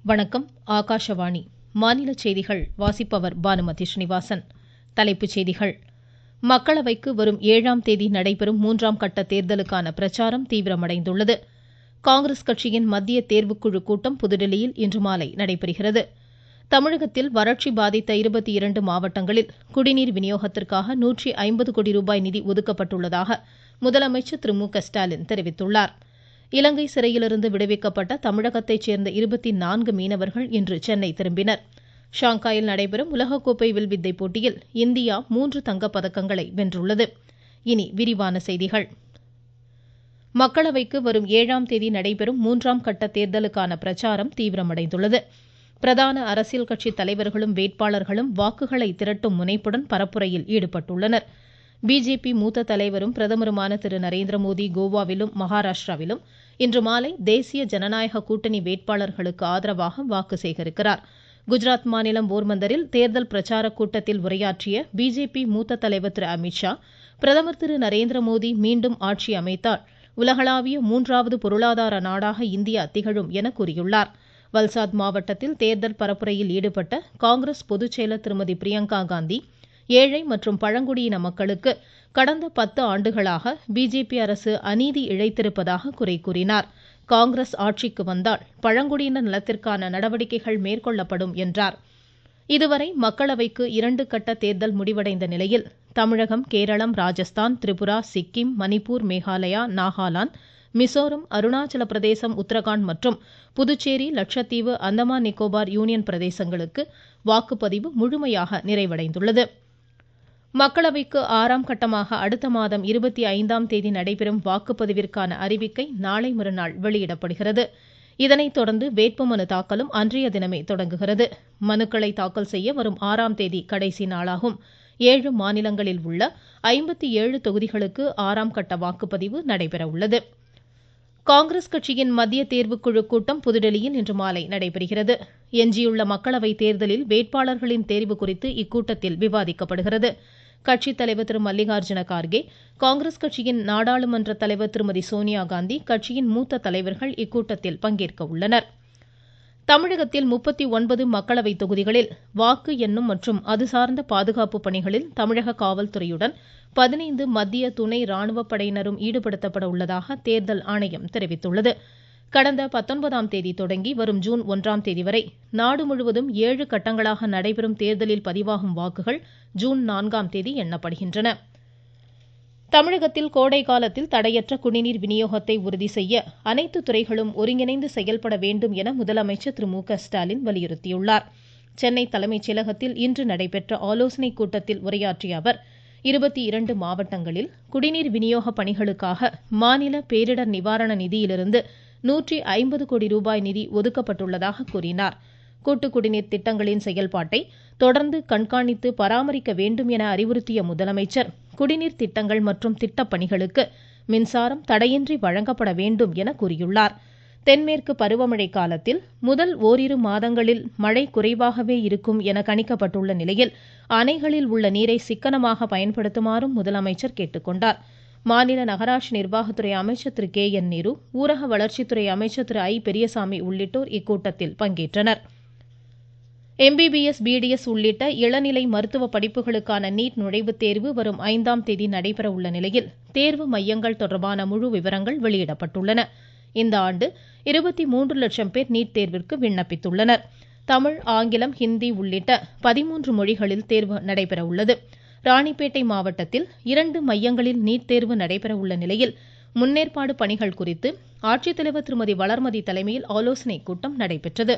வணக்கம். ஆகாஷவாணி. மாநில செய்திகள் வாசிப்பவர் பானுமதி ஸ்ரீனிவாசன். தலைப்புச் செய்திகள். மக்களவைக்கு வரும் 7ஆம் தேதி நடைபெறும் 3ஆம் கட்ட தேர்தலுக்கான பிரச்சாரம் தீவிரமடைந்துள்ளது. காங்கிரஸ் கட்சியின் மத்திய தேர்வுக்குழு கூட்டம் புதுதில்லியில் இன்று மாலை நடைபெறுகிறது. தமிழகத்தில் வறட்சி பாதித்த 22 மாவட்டங்களில் குடிநீர் விநியோகத்திற்காக 150 கோடி ரூபாய் நிதி ஒதுக்கப்பட்டுள்ளதாக முதலமைச்சர் திரு மு.க.ஸ்டாலின் தெரிவித்துள்ளார். இலங்கை சிறையிலிருந்து விடுவிக்கப்பட்ட தமிழகத்தைச் சேர்ந்த 24 மீனவர்கள் இன்று சென்னை திரும்பினர். ஷாங்காயில் நடைபெறும் உலகக்கோப்பை வில்வித்தை போட்டியில் இந்தியா 3 தங்கப்பதக்கங்களை வென்றுள்ளது. இனி விரிவான செய்திகள். மக்களவைக்கு வரும் 7ஆம் தேதி நடைபெறும் 3ஆம் கட்ட தேர்தலுக்கான பிரச்சாரம் தீவிரமடைந்துள்ளது. பிரதான அரசியல் கட்சி தலைவர்களும் வேட்பாளர்களும் வாக்குகளை திரட்டும் முனைப்புடன் பரப்புரையில் ஈடுபட்டுள்ளனர். பிஜேபி மூத்த தலைவரும் பிரதமருமான திரு நரேந்திரமோடி கோவாவிலும் மகாராஷ்டிராவிலும் இன்று மாலை தேசிய ஜனநாயக கூட்டணி வேட்பாளர்களுக்கு ஆதரவாக வாக்கு சேகரிக்கிறார். குஜராத் மாநிலம் போர்பந்தரில் தேர்தல் பிரச்சார கூட்டத்தில் உரையாற்றிய பிஜேபி மூத்த தலைவர் திரு அமித்ஷா, பிரதமர் திரு நரேந்திரமோடி மீண்டும் ஆட்சி அமைத்தால் உலகளாவிய 3வது பொருளாதார நாடாக இந்தியா திகழும் என கூறியுள்ளார். வல்சாத் மாவட்டத்தில் தேர்தல் பரப்புரையில் ஈடுபட்ட காங்கிரஸ் பொதுச்செயலர் திருமதி பிரியங்கா காந்தி, ஏழை மற்றும் பழங்குடியின மக்களுக்கு கடந்த 10 ஆண்டுகளாக பிஜேபி அரசு அநீதி இழைத்திருப்பதாக குறை கூறினார். காங்கிரஸ் ஆட்சிக்கு வந்தால் பழங்குடியினர் நலத்திற்கான நடவடிக்கைகள் மேற்கொள்ளப்படும் என்றார். இதுவரை மக்களவைக்கு 2 கட்ட தேர்தல் முடிவடைந்த நிலையில் தமிழகம், கேரளம், ராஜஸ்தான், திரிபுரா, சிக்கிம், மணிப்பூர், மேகாலயா, நாகாலாந்து, மிசோரம், அருணாச்சல பிரதேசம், உத்தரகாண்ட் மற்றும் புதுச்சேரி, லட்சத்தீவு, அந்தமான் நிக்கோபார் யூனியன் பிரதேசங்களுக்கு வாக்குப்பதிவு முழுமையாக நிறைவடைந்துள்ளது. மக்களவைக்கு 6ஆம் கட்டமாக அடுத்த மாதம் 25ஆம் தேதி நடைபெறும் வாக்குப்பதிவிற்கான அறிவிக்கை நாளை மறுநாள் வெளியிடப்படுகிறது. இதனைத் தொடர்ந்து வேட்புமனு தாக்கலும் அன்றைய தினமே தொடங்குகிறது. மனுக்களை தாக்கல் செய்ய வரும் 6ஆம் தேதி கடைசி நாளாகும். 7 மாநிலங்களில் உள்ள 57 தொகுதிகளுக்கு 6ஆம் கட்ட வாக்குப்பதிவு நடைபெற உள்ளது. காங்கிரஸ் கட்சியின் மத்திய தேர்வுக்குழு கூட்டம் புதுதில்லியில் இன்று மாலை நடைபெறுகிறது. எஞ்சியுள்ள மக்களவை தேர்தலில் வேட்பாளர்களின் தேர்வு குறித்து இக்கூட்டத்தில் விவாதிக்கப்படுகிறது. கட்சித் தலைவர் திரு மல்லிகார்ஜுன கார்கே, காங்கிரஸ் கட்சியின் நாடாளுமன்ற தலைவர் திருமதி சோனியா காந்தி, கட்சியின் மூத்த தலைவர்கள் இக்கூட்டத்தில் பங்கேற்க உள்ளனர். தமிழகத்தில் 39 மக்களவை தொகுதிகளில் வாக்கு எண்ணும் மற்றும் அது சார்ந்த பாதுகாப்பு பணிகளில் தமிழக காவல்துறையுடன் 15 மத்திய துணை ராணுவ படையினரும் ஈடுபடுத்தப்பட உள்ளதாக தேர்தல் ஆணையம் தெரிவித்துள்ளது. கடந்த 19ஆம் தேதி தொடங்கி வரும் ஜூன் 1ஆம் தேதி வரை நாடு முழுவதும் 7 கட்டங்களாக நடைபெறும் தேர்தலில் பதிவாகும் வாக்குகள் ஜூன் 4ஆம் தேதி எண்ணப்படுகின்றன. தமிழகத்தில் கோடை காலத்தில் தடையற்ற குடிநீர் விநியோகத்தை உறுதி செய்ய அனைத்து துறைகளும் ஒருங்கிணைந்து செயல்பட வேண்டும் என முதலமைச்சர் திரு மு.க.ஸ்டாலின் வலியுறுத்தியுள்ளார். சென்னை தலைமைச் செயலகத்தில் இன்று நடைபெற்ற ஆலோசனைக் கூட்டத்தில் உரையாற்றிய அவர் 22 மாவட்டங்களில் குடிநீர் விநியோக பணிகளுக்காக மாநில பேரிடர் நிவாரண நிதியிலிருந்து 150 கோடி ரூபாய் நிதி ஒதுக்கப்பட்டுள்ளதாக கூறினார். கூட்டு குடிநீர் திட்டங்களின் செயல்பாட்டை தொடர்ந்து கண்காணித்து பராமரிக்க வேண்டும் என அறிவுறுத்திய முதலமைச்சர், குடிநீர் திட்டங்கள் மற்றும் திட்டப்பணிகளுக்கு மின்சாரம் தடையின்றி வழங்கப்பட வேண்டும் என கூறியுள்ளார். தென்மேற்கு பருவமழை காலத்தில் முதல் ஓரிரு மாதங்களில் மழை குறைவாகவே இருக்கும் என கணிக்கப்பட்டுள்ள நிலையில் அணைகளில் உள்ள நீரை சிக்கனமாக பயன்படுத்துமாறும் முதலமைச்சர் கேட்டுக்கொண்டார். மாநில நகராட்சி நிர்வாகத்துறை அமைச்சர் திரு கே.என். நேரு, ஊரக வளர்ச்சித்துறை அமைச்சர் திரு ஐ. பெரியசாமி உள்ளிட்டோர் இக்கூட்டத்தில் பங்கேற்றனர். MBBS, BDS உள்ளிட்ட இளநிலை மருத்துவ படிப்புகளுக்கான நீட் நுழைவுத் தேர்வு வரும் 5ஆம் தேதி நடைபெற உள்ள நிலையில் தேர்வு மையங்கள் தொடர்பான முழு விவரங்கள் வெளியிடப்பட்டுள்ளன. இந்த ஆண்டு 23 லட்சம் பேர் நீட் தேர்விற்கு விண்ணப்பித்துள்ளனர். தமிழ், ஆங்கிலம், ஹிந்தி உள்ளிட்ட 13 மொழிகளில் தேர்வு நடைபெற உள்ளது. ராணிப்பேட்டை மாவட்டத்தில் 2 மையங்களில் நீட் தேர்வு நடைபெற உள்ள நிலையில் முன்னேற்பாடு பணிகள் குறித்து ஆட்சித்தலைவர் திருமதி வளர்மதி தலைமையில் ஆலோசனைக் கூட்டம் நடைபெற்றது.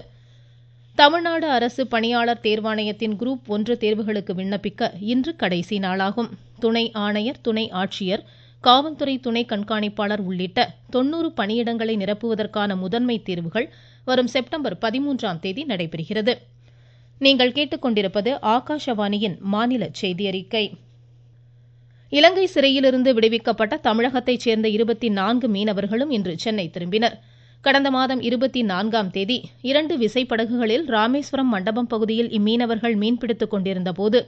தமிழ்நாடு அரசு பணியாளர் தேர்வாணையத்தின் குரூப் 1 தேர்வுகளுக்கு விண்ணப்பிக்க இன்று கடைசி நாளாகும். துணை ஆணையர், துணை ஆட்சியர், காவல்துறை துணை கண்காணிப்பாளர் உள்ளிட்ட 90 பணியிடங்களை நிரப்புவதற்கான முதன்மை தேர்வுகள் வரும் செப்டம்பர் 13ஆம் தேதி நடைபெறுகிறது. நீங்கள் கேட்டுக்கொண்டிருப்பது ஆகாஷவாணியின் மாநில செய்தி அறிக்கை. இலங்கை சிறையிலிருந்து விடுவிக்கப்பட்ட தமிழகத்தைச் சேர்ந்த 24 மீனவர்களும் இன்று சென்னை திரும்பினர். கடந்த மாதம் 24ஆம் தேதி 2 விசைப்படகுகளில் ராமேஸ்வரம் மண்டபம் பகுதியில் இம்மீனவர்கள் மீன்பிடித்துக் கொண்டிருந்த போது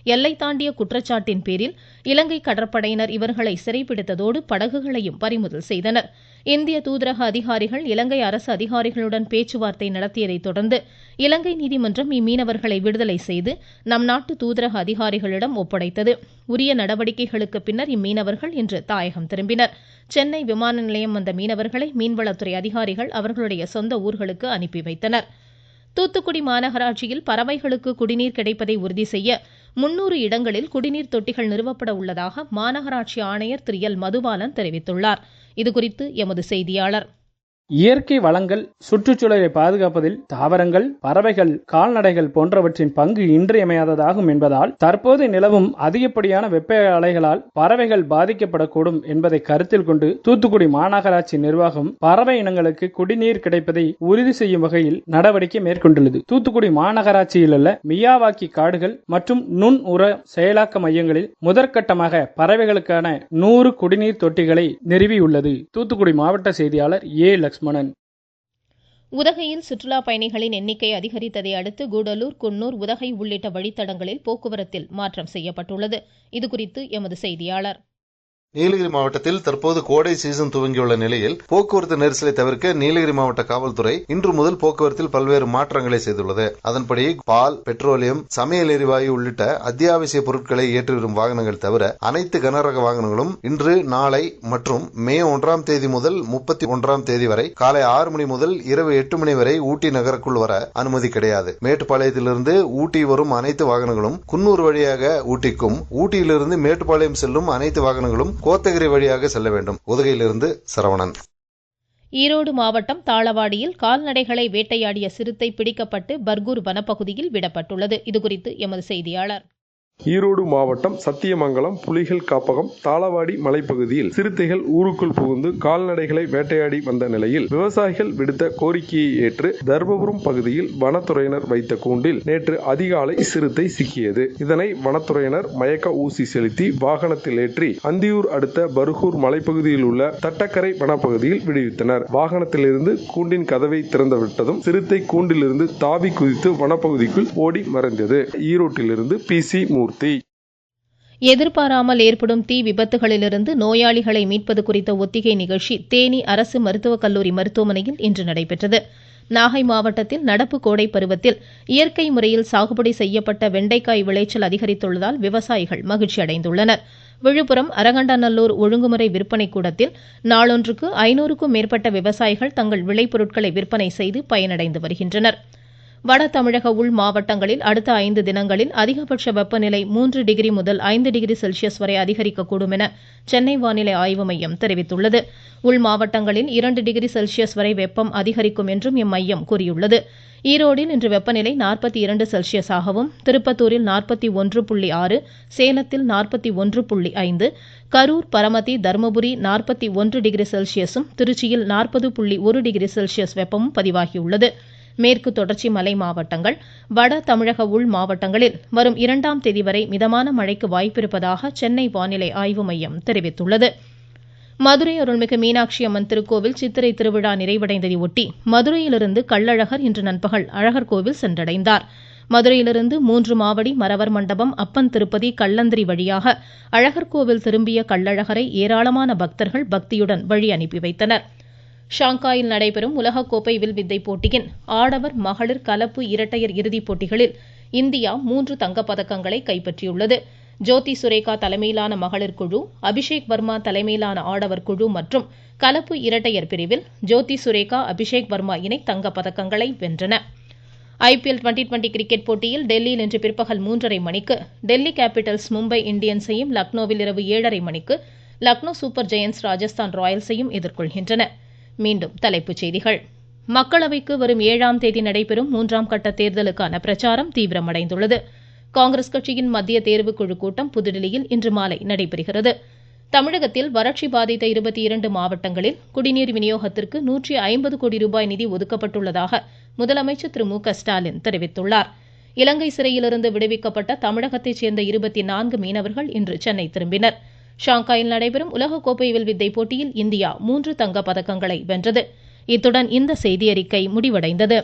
எல்லை தாண்டிய குற்றச்சாட்டின் பேரில் இலங்கை கடற்படையினர் இவர்களை சிறைப்பிடித்ததோடு படகுகளையும் பறிமுதல் செய்தனர். இந்திய தூதரக அதிகாரிகள் இலங்கை அரசு அதிகாரிகளுடன் பேச்சுவார்த்தை நடத்தியதைத் தொடர்ந்து இலங்கை நீதிமன்றம் இம்மீனவர்களை விடுதலை செய்து நம் நாட்டு தூதரக அதிகாரிகளிடம் ஒப்படைத்தது. உரிய நடவடிக்கைகளுக்கு பின்னர் இம்மீனவர்கள் இன்று தாயகம் திரும்பினர். சென்னை விமான நிலையம் வந்த மீனவர்களை மீன்வளத்துறை அதிகாரிகள் அவர்களுடைய சொந்த ஊர்களுக்கு அனுப்பி வைத்தனர். தூத்துக்குடி மாநகராட்சியில் பறவைகளுக்கு குடிநீர் கிடைப்பதை உறுதி செய்ய 300 இடங்களில் குடிநீர் தொட்டிகள் நிறுவப்பட உள்ளதாக மாநகராட்சி ஆணையர் திரு எல் மதுபாலன் தெரிவித்துள்ளார். இதுகுறித்து எமது செய்தியாளர். இயற்கை வளங்கள், சுற்றுச்சூழலை பாதுகாப்பதில் தாவரங்கள், பறவைகள், கால்நடைகள் போன்றவற்றின் பங்கு இன்றியமையாததாகும் என்பதால் தற்போது நிலவும் அதிகப்படியான வெப்ப அலைகளால் பறவைகள் பாதிக்கப்படக்கூடும் என்பதை கருத்தில் கொண்டு தூத்துக்குடி மாநகராட்சி நிர்வாகம் பறவை இனங்களுக்கு குடிநீர் கிடைப்பதை உறுதி செய்யும் வகையில் நடவடிக்கை மேற்கொண்டுள்ளது. தூத்துக்குடி மாநகராட்சியில் உள்ள மியாவாக்கி காடுகள் மற்றும் நுண் உர செயலாக்க மையங்களில் முதற்கட்டமாக பறவைகளுக்கான 100 குடிநீர் தொட்டிகளை நிறுவியுள்ளது. தூத்துக்குடி மாவட்ட செய்தியாளர் ஏ. உதகையில் சுற்றுலா பயணிகளின் எண்ணிக்கை அதிகரித்ததை அடுத்து கூடலூர், குன்னூர், உதகை உள்ளிட்ட வழித்தடங்களில் போக்குவரத்தில் மாற்றம் செய்யப்பட்டுள்ளது. இதுகுறித்து எமது செய்தியாளர். நீலகிரி மாவட்டத்தில் தற்போது கோடை சீசன் துவங்கியுள்ள நிலையில் போக்குவரத்து நெரிசலை தவிர்க்க நீலகிரி மாவட்ட காவல்துறை இன்று முதல் போக்குவரத்தில் பல்வேறு மாற்றங்களை செய்துள்ளது. அதன்படி பால், பெட்ரோலியம், சமையல் எரிவாயு உள்ளிட்ட அத்தியாவசிய பொருட்களை ஏற்றி வரும் வாகனங்கள் தவிர அனைத்து கனரக வாகனங்களும் இன்று, நாளை மற்றும் மே 1ஆம் தேதி முதல் 31ஆம் தேதி வரை காலை 6 மணி முதல் இரவு 8 மணி வரை ஊட்டி நகருக்குள் வர அனுமதி கிடையாது. மேட்டுப்பாளையத்திலிருந்து ஊட்டி வரும் அனைத்து வாகனங்களும் குன்னூர் வழியாக ஊட்டிக்கும், ஊட்டியிலிருந்து மேட்டுப்பாளையம் செல்லும் அனைத்து வாகனங்களும் கோத்தகிரி வழியாக செல்ல வேண்டும். உதகையிலிருந்து சரவணன். ஈரோடு மாவட்டம் தாளவாடியில் கால்நடைகளை வேட்டையாடிய சிறுத்தை பிடிக்கப்பட்டு பர்கூர் வனப்பகுதியில் விடப்பட்டுள்ளது. இதுகுறித்து எமது செய்தியாளர். ஈரோடு மாவட்டம் சத்தியமங்கலம் புலிகள் காப்பகம் தாளவாடி மலைப்பகுதியில் சிறுத்தைகள் ஊருக்குள் புகுந்து கால்நடைகளை வேட்டையாடி வந்த நிலையில் விவசாயிகள் விடுத்த கோரிக்கையை ஏற்று தர்மபுரம் பகுதியில் வனத்துறையினர் வைத்த கூண்டில் நேற்று அதிகாலை சிறுத்தை சிக்கியது. இதனை வனத்துறையினர் மயக்க ஊசி செலுத்தி வாகனத்தில் ஏற்றி அந்தியூர் அடுத்த பர்கூர் மலைப்பகுதியில் உள்ள தட்டக்கரை வனப்பகுதியில் விடுவித்தனர். வாகனத்திலிருந்து கூண்டின் கதவை திறந்துவிட்டதும் சிறுத்தை கூண்டிலிருந்து தாவி குதித்து வனப்பகுதிக்குள் ஓடி மறைந்தது. ஈரோட்டிலிருந்து PC மூர்த்தி. எதிர்பாராமல் ஏற்படும் தீ விபத்துகளிலிருந்து நோயாளிகளை மீட்பது குறித்த ஒத்திகை நிகழ்ச்சி தேனி அரசு மருத்துவக் கல்லூரி மருத்துவமனையில் இன்று நடைபெற்றது. நாகை மாவட்டத்தில் நடப்பு கோடை பருவத்தில் இயற்கை முறையில் சாகுபடி செய்யப்பட்ட வெண்டைக்காய் விளைச்சல் அதிகரித்துள்ளதால் விவசாயிகள் மகிழ்ச்சி அடைந்துள்ளனர். விழுப்புரம் அரகண்டநல்லூர் ஒழுங்குமுறை விற்பனை கூடத்தில் நாளொன்றுக்கு 500க்கும் மேற்பட்ட விவசாயிகள் தங்கள் விளைபொருட்களை விற்பனை செய்து பயனடைந்து வருகின்றனர். வட தமிழக உள் மாவட்டங்களில் அடுத்த 5 தினங்களில் அதிகபட்ச வெப்பநிலை 3 டிகிரி முதல் 5 டிகிரி செல்சியஸ் வரை அதிகரிக்கக்கூடும் என சென்னை வானிலை ஆய்வு மையம் தெரிவித்துள்ளது. உள் மாவட்டங்களில் 2 டிகிரி செல்சியஸ் வரை வெப்பம் அதிகரிக்கும் என்றும் இம்மையம் கூறியுள்ளது. ஈரோடில் இன்று வெப்பநிலை 42 செல்சியஸாகவும், திருப்பத்தூரில் 41.6, சேலத்தில் 41.5, கரூர், பரமத்தி, தர்மபுரி 41 டிகிரி செல்சியஸும், திருச்சியில் 40.1 டிகிரி செல்சியஸ் வெப்பமும் பதிவாகியுள்ளது. மேற்கு தொடர்ச்சி மலை மாவட்டங்கள், வட தமிழக உள் மாவட்டங்களில் வரும் 2ஆம் தேதி வரை மிதமான மழைக்கு வாய்ப்பிருப்பதாக சென்னை வானிலை ஆய்வு மையம் தெரிவித்துள்ளது. மதுரை அருள்மிகு மீனாட்சி அம்மன் திருக்கோவில் சித்திரை திருவிழா நிறைவடைந்ததை ஒட்டி மதுரையிலிருந்து கள்ளழகர் இன்று நண்பகல் அழகர் கோவில் சென்றடைந்தார். மதுரையிலிருந்து 3 மாவடி, மரவர் மண்டபம், அப்பன் திருப்பதி, கள்ளந்திரி வழியாக அழகர் கோவில் திரும்பிய கள்ளழகரை ஏராளமான பக்தர்கள் பக்தியுடன் வழி அனுப்பி வைத்தனர். ஷாங்காயில் நடைபெறும் உலகக்கோப்பை வில்வித்தை போட்டியின் ஆடவர், மகளிர், கலப்பு இரட்டையர் இறுதிப் போட்டிகளில் இந்தியா 3 தங்கப்பதக்கங்களை கைப்பற்றியுள்ளது. ஜோதி சுரேகா தலைமையிலான மகளிர் குழு, அபிஷேக் வர்மா தலைமையிலான ஆடவர் குழு மற்றும் கலப்பு இரட்டையர் பிரிவில் ஜோதி சுரேகா, அபிஷேக் வர்மா இணை தங்கப்பதக்கங்களை வென்றன. IPL 2020 கிரிக்கெட் போட்டியில் டெல்லியில் இன்று பிற்பகல் 3:30 மணிக்கு டெல்லி கேபிட்டல்ஸ் மும்பை இந்தியன்ஸையும், லக்னோவில் இரவு 7:30 மணிக்கு லக்னோ சூப்பர் ஜெயண்ட்ஸ் ராஜஸ்தான் ராயல்ஸையும் எதிர்கொள்கின்றன. மீண்டும் தலைப்புச் செய்திகள். மக்களவைக்கு வரும் 7ஆம் தேதி நடைபெறும் 3ஆம் கட்ட தேர்தலுக்கான பிரச்சாரம் தீவிரமடைந்துள்ளது. காங்கிரஸ் கட்சியின் மத்திய தேர்வுக்குழு கூட்டம் புதுதில்லியில் இன்று மாலை நடைபெறுகிறது. தமிழகத்தில் வறட்சி பாதித்த 22 மாவட்டங்களில் குடிநீர் விநியோகத்திற்கு 150 கோடி ரூபாய் நிதி ஒதுக்கப்பட்டுள்ளதாக முதலமைச்சர் திரு மு க ஸ்டாலின் தெரிவித்துள்ளார். இலங்கை சிறையிலிருந்து விடுவிக்கப்பட்ட தமிழகத்தைச் சேர்ந்த 24 மீனவர்கள் இன்று சென்னை திரும்பினர். ஷாங்காயில் நடைபெறும் உலகக்கோப்பை வில்வித்தை போட்டியில் இந்தியா 3 தங்கப்பதக்கங்களை வென்றது. இத்துடன் இந்த செய்தியறிக்கை முடிவடைந்தது.